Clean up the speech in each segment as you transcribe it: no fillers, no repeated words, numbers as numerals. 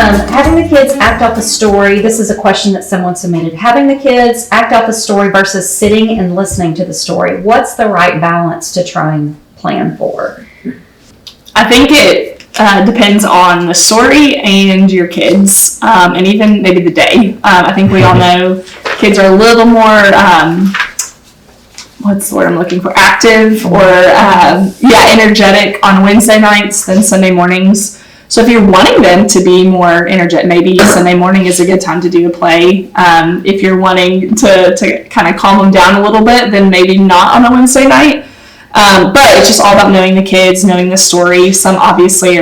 Having the kids act out the story, this is a question that someone submitted. Having the kids act out the story versus sitting and listening to the story. What's the right balance to try and plan for? I think it depends on the story and your kids, and even maybe the day. I think we all know kids are a little more, what's the word I'm looking for, active or, energetic on Wednesday nights than Sunday mornings. So if you're wanting them to be more energetic, maybe Sunday morning is a good time to do a play. If you're wanting to kind of calm them down a little bit, then maybe not on a Wednesday night. But it's just all about knowing the kids, knowing the story. Some obviously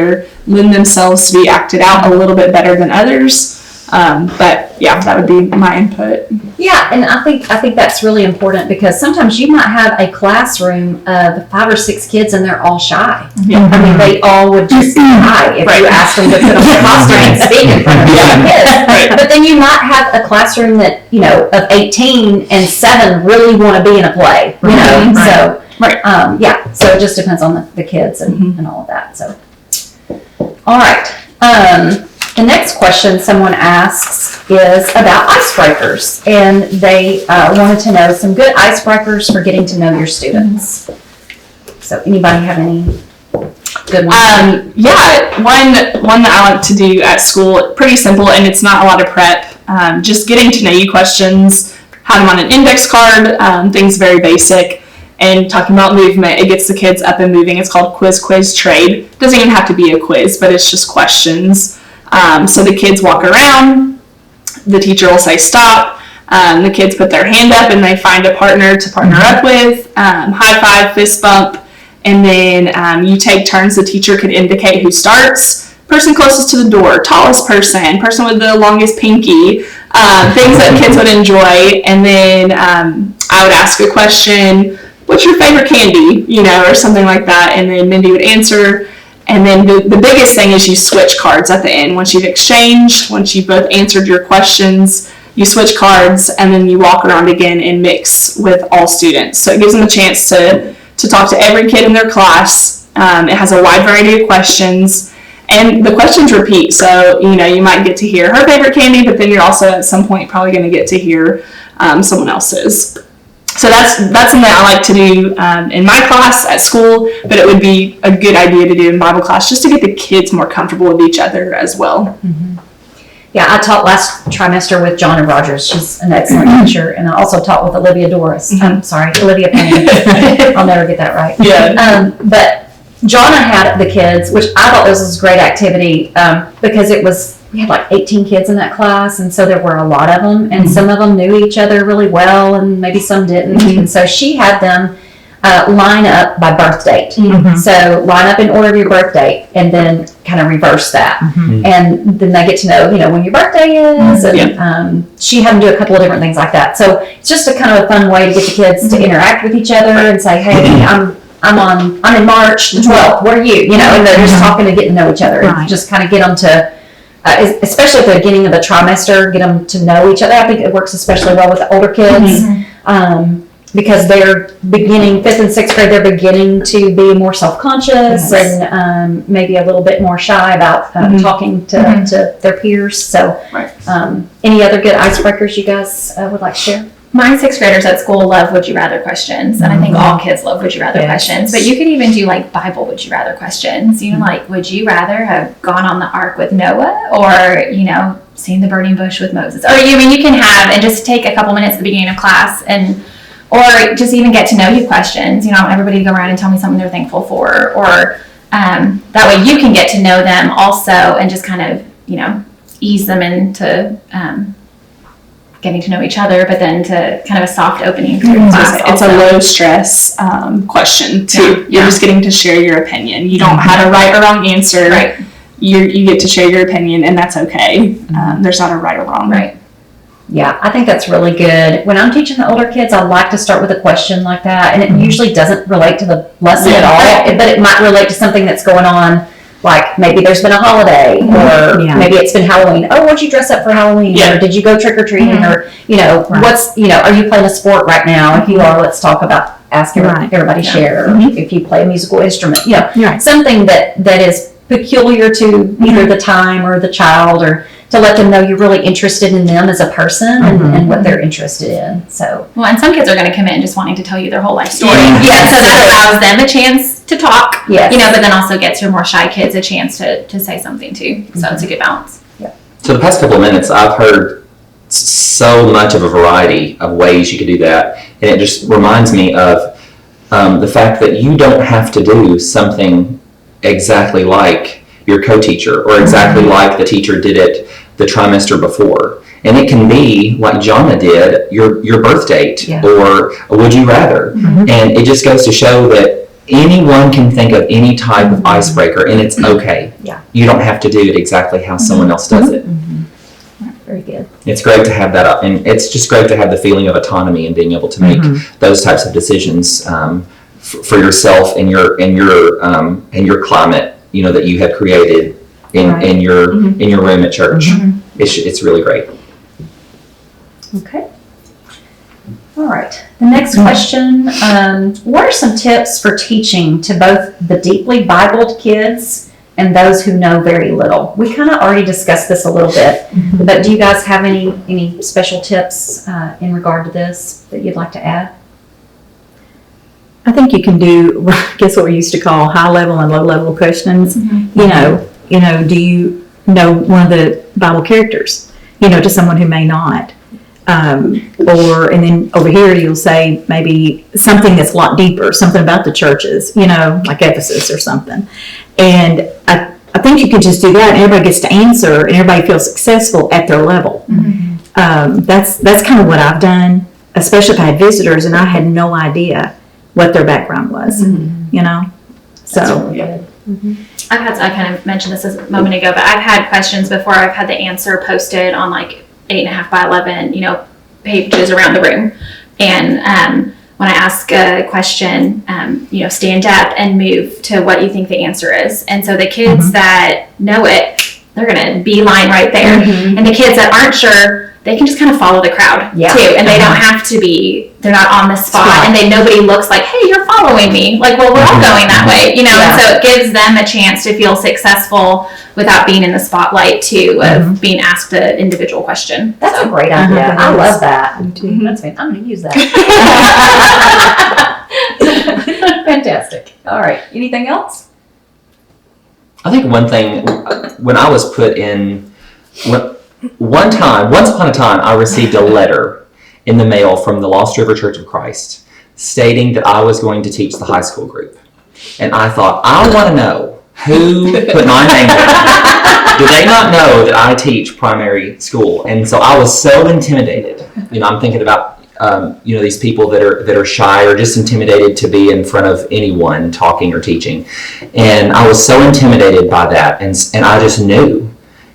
lend themselves to be acted out a little bit better than others. But yeah, that would be my input. Yeah, and I think that's really important because sometimes you might have a classroom of 5 or 6 kids and they're all shy. Yeah. I mean, they all would just die if you asked them to put on their costume and speak in front of the kids. Right. But then you might have a classroom that, of 18 and 7 really want to be in a play, Right. So, right. So it just depends on the kids and all of that. So, all right. The next question someone asks is about icebreakers, and they wanted to know some good icebreakers for getting to know your students. So anybody have any good ones? One that I like to do at school, pretty simple, and it's not a lot of prep. Just getting to know you questions, have them on an index card, things very basic. And talking about movement, it gets the kids up and moving. It's called quiz trade. Doesn't even have to be a quiz, but it's just questions. So the kids walk around, the teacher will say stop, the kids put their hand up and they find a partner to partner up with, high five, fist bump, and then you take turns. The teacher could indicate who starts, person closest to the door, tallest person with the longest pinky, things that kids would enjoy. And then I would ask a question, what's your favorite candy, or something like that, and then Mindy would answer. And then the biggest thing is you switch cards at the end. Once you've exchanged, once you've both answered your questions, you switch cards, and then you walk around again and mix with all students. So it gives them a chance to talk to every kid in their class. It has a wide variety of questions, and the questions repeat. So, you might get to hear her favorite candy, but then you're also at some point probably going to get to hear someone else's. So that's something I like to do in my class at school, but it would be a good idea to do in Bible class just to get the kids more comfortable with each other as well. Mm-hmm. Yeah, I taught last trimester with John and Rogers. She's an excellent teacher, and I also taught with Olivia Doris. Olivia Penny. I'll never get that right. Yeah. But John had the kids, which I thought this was a great activity because we had like 18 kids in that class, and so there were a lot of them, and some of them knew each other really well, and maybe some didn't. And so she had them line up by birth date. So line up in order of your birth date, and then kind of reverse that. And then they get to know, when your birthday is, and she had them do a couple of different things like that. So it's just a kind of a fun way to get the kids to interact with each other and say, hey, I'm in March the 12th. What are you? And they're just talking to get to know each other. And just kind of get them to, especially at the beginning of the trimester, get them to know each other. I think it works especially well with the older kids because they're beginning, 5th and 6th grade, they're beginning to be more self-conscious and maybe a little bit more shy about talking to their peers. So any other good icebreakers you guys would like to share? My 6th graders at school love would you rather questions, and I think all kids love would you rather questions, but you could even do like Bible would you rather questions, like would you rather have gone on the ark with Noah or, seen the burning bush with Moses? Or you can have, and just take a couple minutes at the beginning of class or just even get to know you questions. I want everybody to go around and tell me something they're thankful for, or that way you can get to know them also and just kind of, ease them into getting to know each other, but then to kind of a soft opening to your class. It's a low stress question too. You're just getting to share your opinion. You don't have a right or wrong answer. Right. You get to share your opinion, and that's okay. There's not a right or wrong. Right. Yeah, I think that's really good. When I'm teaching the older kids, I like to start with a question like that, and it usually doesn't relate to the lesson at all, but it might relate to something that's going on. Like maybe there's been a holiday, or maybe it's been Halloween. Oh, what'd you dress up for Halloween? Or did you go trick or treating? Or what's are you playing a sport right now? If you are, let's talk about everybody share. Or if you play a musical instrument, something that is peculiar to either the time or the child, or to let them know you're really interested in them as a person and what they're interested in. So, Well, and some kids are going to come in just wanting to tell you their whole life story. Yeah. So that allows them a chance to talk. Yes. But then also gets your more shy kids a chance to say something too. So it's a good balance. So the past couple of minutes, I've heard so much of a variety of ways you could do that, and it just reminds me of the fact that you don't have to do something exactly like your co-teacher or exactly like the teacher did it the trimester before. And it can be like Jonna did, your birth date, or a would you rather. And it just goes to show that anyone can think of any type of icebreaker, and it's okay. Yeah. You don't have to do it exactly how someone else does it. very good. It's great to have that up, and it's just great to have the feeling of autonomy and being able to make those types of decisions for yourself and your climate, that you have created in your room at church. It's really great. Okay. All right. The next question, what are some tips for teaching to both the deeply Bibled kids and those who know very little? We kind of already discussed this a little bit, but do you guys have any special tips in regard to this that you'd like to add? I think you can do, I guess what we used to call high level and low level questions. Do you know one of the Bible characters, to someone who may not? And then over here you'll say maybe something that's a lot deeper, something about the churches, like Ephesus or something. And I think you can just do that and everybody gets to answer and everybody feels successful at their level. That's kind of what I've done, especially if I had visitors and I had no idea what their background was, So, I kind of mentioned this a moment ago, but I've had questions before. I've had the answer posted on like 8.5 by 11, pages around the room. And when I ask a question, stand up and move to what you think the answer is. And so the kids that know it, they're going to beeline right there. And the kids that aren't sure, they can just kind of follow the crowd too. And they don't have to be, they're not on the spot. And nobody looks like, hey, you're following me. Like, well, we're all going that way, And so it gives them a chance to feel successful without being in the spotlight too, of being asked an individual question. That's a great idea. I love that. That's fantastic. I'm going to use that. Fantastic. All right. Anything else? I think one thing, when I was put in, once upon a time, I received a letter in the mail from the Lost River Church of Christ stating that I was going to teach the high school group. And I thought, I want to know who put my name there. Do they not know that I teach primary school? And so I was so intimidated. I'm thinking about these people that are shy or just intimidated to be in front of anyone talking or teaching. And I was so intimidated by that. And I just knew,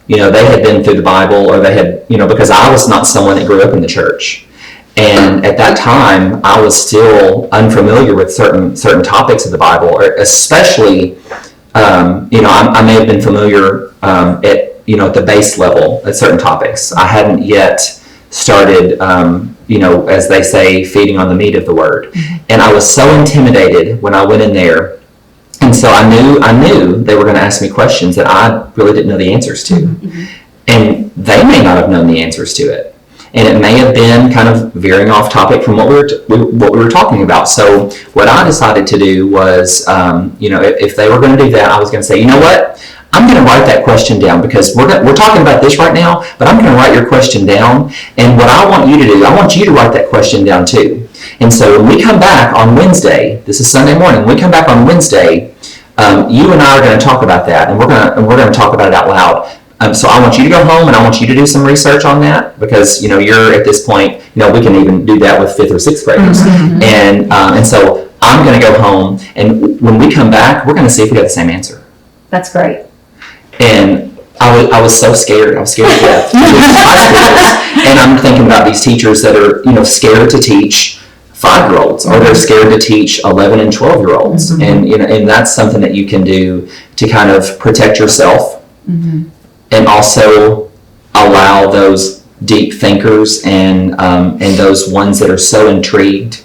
they had been through the Bible, or they had, because I was not someone that grew up in the church. And at that time, I was still unfamiliar with certain topics of the Bible, or especially, I may have been familiar at the base level at certain topics. I hadn't yet started, as they say, feeding on the meat of the Word. And I was so intimidated when I went in there. And so I knew they were going to ask me questions that I really didn't know the answers to. And they may not have known the answers to it. And it may have been kind of veering off topic from what we were talking about. So what I decided to do was, if they were going to do that, I was going to say, you know what? I'm going to write that question down, because we're talking about this right now, but I'm going to write your question down. And what I want you to do, I want you to write that question down too. And so when we come back on Wednesday, this is Sunday morning, when we come back on Wednesday, you and I are going to talk about that, and we're going to talk about it out loud. So I want you to go home and I want you to do some research on that, because you're at this point, we can even do that with 5th or 6th graders. And so I'm going to go home, and when we come back, we're going to see if we have the same answer. That's great. And I was so scared. I was scared to death. And I'm thinking about these teachers that are, scared to teach 5-year-olds, or they're scared to teach 11 and 12-year-olds. And that's something that you can do to kind of protect yourself, and also allow those deep thinkers and those ones that are so intrigued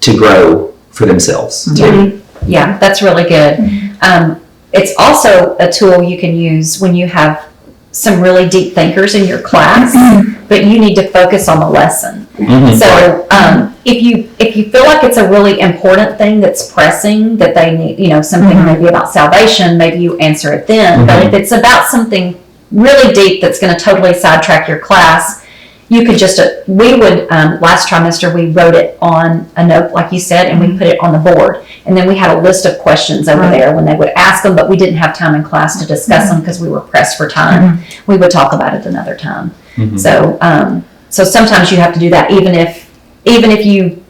to grow for themselves too. Yeah, that's really good. it's also a tool you can use when you have some really deep thinkers in your class, but you need to focus on the lesson. Mhm. So if you feel like it's a really important thing that's pressing, that they need, something maybe about salvation, maybe you answer it then. But if it's about something really deep that's going to totally sidetrack your class, you could just, we would, last trimester, we wrote it on a note, like you said, and we put it on the board. And then we had a list of questions over there when they would ask them, but we didn't have time in class to discuss them because we were pressed for time. We would talk about it another time. So, so sometimes you have to do that, even if you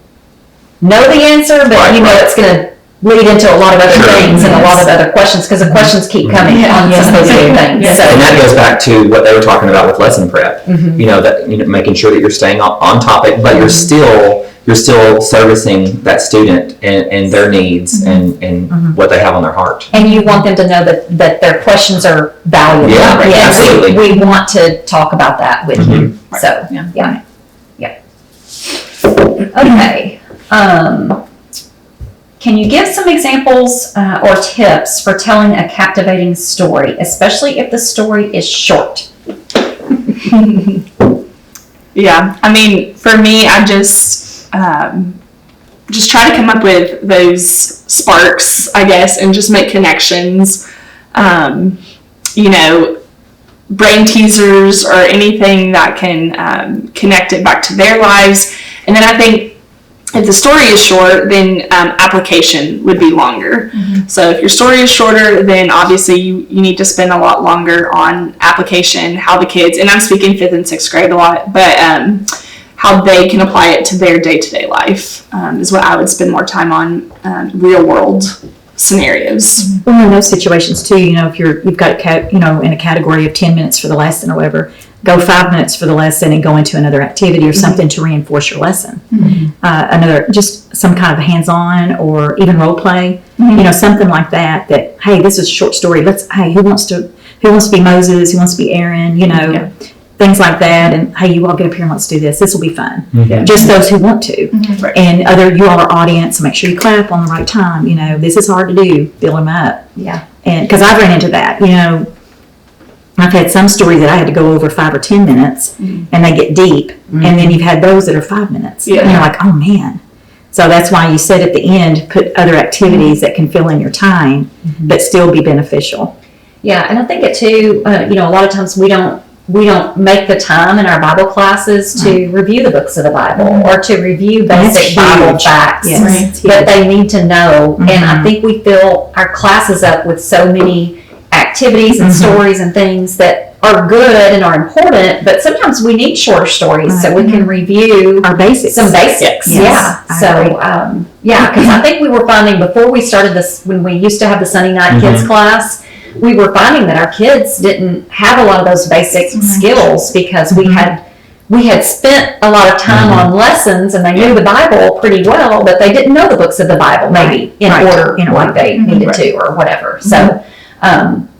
know the answer, but you know it's going to lead into a lot of other things and a lot of other questions, because the questions keep coming on some of those other things. And that goes back to what they were talking about with lesson prep. Making sure that you're staying on topic, but you're still servicing that student and their needs and what they have on their heart. And you want them to know that their questions are valuable. Yeah, and absolutely. We want to talk about that with you. So, yeah. Okay. Can you give some examples or tips for telling a captivating story, especially if the story is short? Yeah, I mean, for me, I just try to come up with those sparks, I guess, and just make connections. Brain teasers or anything that can connect it back to their lives. And then I think if the story is short, then application would be longer. So if your story is shorter, then obviously you need to spend a lot longer on application, how the kids, and I'm speaking 5th and 6th grade a lot, but how they can apply it to their day-to-day life is what I would spend more time on, real world scenarios. Well, in those situations too, if you've got in a category of 10 minutes for the lesson or whatever, go 5 minutes for the lesson and go into another activity or something to reinforce your lesson. Just some kind of hands-on or even role play, something like that, hey, this is a short story. Who wants to be Moses? Who wants to be Aaron? Things like that. And hey, you all get up here and let's do this. This will be fun. Just those who want to. Right. And you all are audience, make sure you clap on the right time. This is hard to do. Build them up. Yeah. And because I've ran into that, I've had some stories that I had to go over 5 or 10 minutes and they get deep. And then you've had those that are 5 minutes. Yeah. And you're like, oh man. So that's why you said at the end, put other activities that can fill in your time, but still be beneficial. Yeah, and I think it too, a lot of times we don't make the time in our Bible classes to review the books of the Bible or to review basic Bible facts that they need to know. And I think we fill our classes up with so many activities and stories and things that are good and are important, but sometimes we need shorter stories so we can review Our basics. some basics. Yes, I So, because I think we were finding before we started this, when we used to have the Sunday night kids class, we were finding that our kids didn't have a lot of those basic skills because we had spent a lot of time on lessons and they knew the Bible pretty well, but they didn't know the books of the Bible maybe in order like they needed to or whatever. So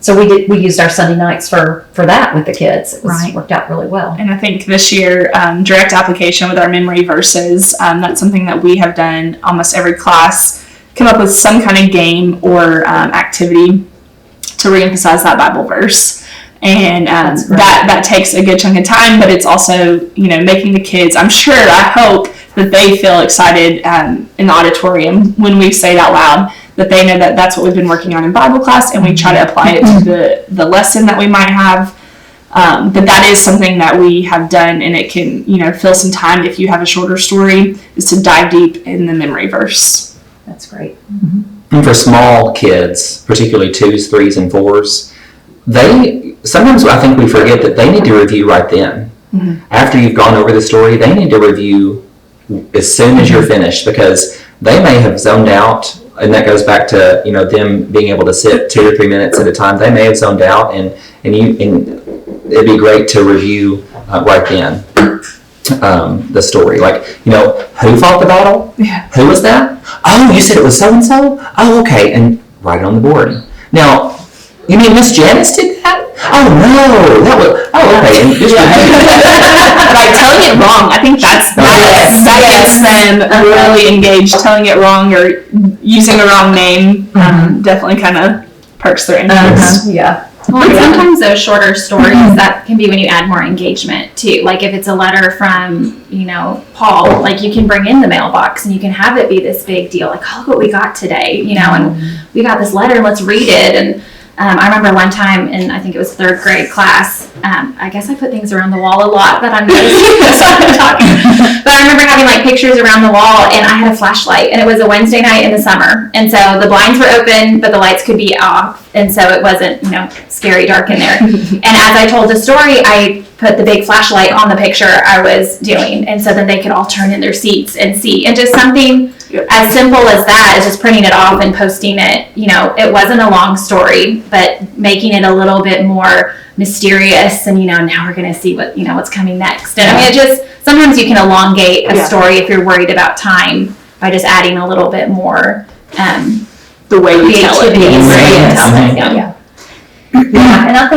so we used our Sunday nights for that with the kids. It worked out really well. And I think this year, direct application with our memory verses, that's something that we have done almost every class, come up with some kind of game or activity to reemphasize that Bible verse. And that takes a good chunk of time, but it's also, making the kids, I hope that they feel excited in the auditorium when we say it out loud, that they know that that's what we've been working on in Bible class, and we try to apply it to the lesson that we might have. But that is something that we have done, and it can, fill some time if you have a shorter story, is to dive deep in the memory verse. That's great. And for small kids, particularly 2s, 3s, and 4s, sometimes I think we forget that they need to review right then. After you've gone over the story, they need to review as soon as you're finished, because they may have zoned out, and that goes back to them being able to sit 2 or 3 minutes at a time. They may have zoned out, and it'd be great to review right then the story. Like, who fought the battle? Yeah. Who was that? Oh, you said it was so and so. Oh, okay, and write it on the board. Now, you mean Miss Janice did that? Oh no, that was. Oh, okay. And just Like telling it wrong, I think that gets them really engaged. Telling it wrong or using the wrong name definitely kind of perks their interest. Yeah. Well, and sometimes those shorter stories, that can be when you add more engagement too. Like if it's a letter from, Paul, like you can bring in the mailbox and you can have it be this big deal. Like, oh, look what we got today, and we got this letter and let's read it. And I remember one time in, I think it was 3rd grade class, I guess I put things around the wall a lot that I'm noticing as I'm talking. But I remember having like pictures around the wall and I had a flashlight and it was a Wednesday night in the summer. And so the blinds were open, but the lights could be off. And so it wasn't, scary dark in there. And as I told the story, I put the big flashlight on the picture I was doing. And so then they could all turn in their seats and see. And just something as simple as that is just printing it off and posting it. It wasn't a long story, but making it a little bit more mysterious. And, now we're going to see what's coming next. And I mean, it just, sometimes you can elongate a story if you're worried about time by just adding a little bit more, The way you tell it. creativity and storytelling. Yeah. Yeah, and I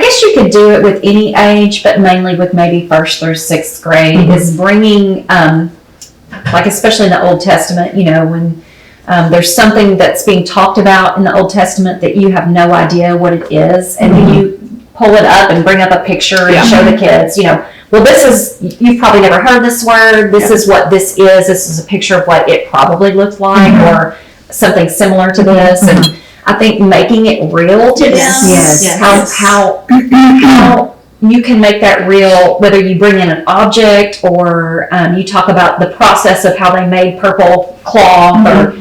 guess you could do it with any age, but mainly with maybe 1st through 6th grade, is bringing, like especially in the Old Testament, when there's something that's being talked about in the Old Testament that you have no idea what it is, and then you pull it up and bring up a picture and show the kids, well, this is, you've probably never heard this word, this is what this is a picture of what it probably looked like, or something similar to this, and I think making it real to them, Yes. how you can make that real, whether you bring in an object or you talk about the process of how they made purple cloth, or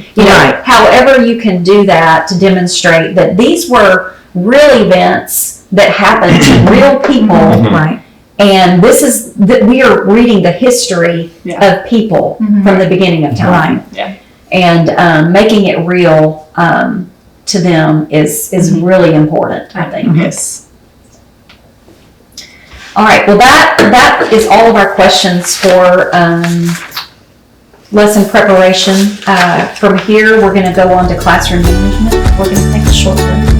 however you can do that to demonstrate that these were real events that happened to real people, Right. and this is that we are reading the history of people from the beginning of time, Right. Yeah. and making it real to them is really important, I think. Yes. All right, well, that is all of our questions for lesson preparation. From here, we're going to go on to classroom management. We're going to take a short break.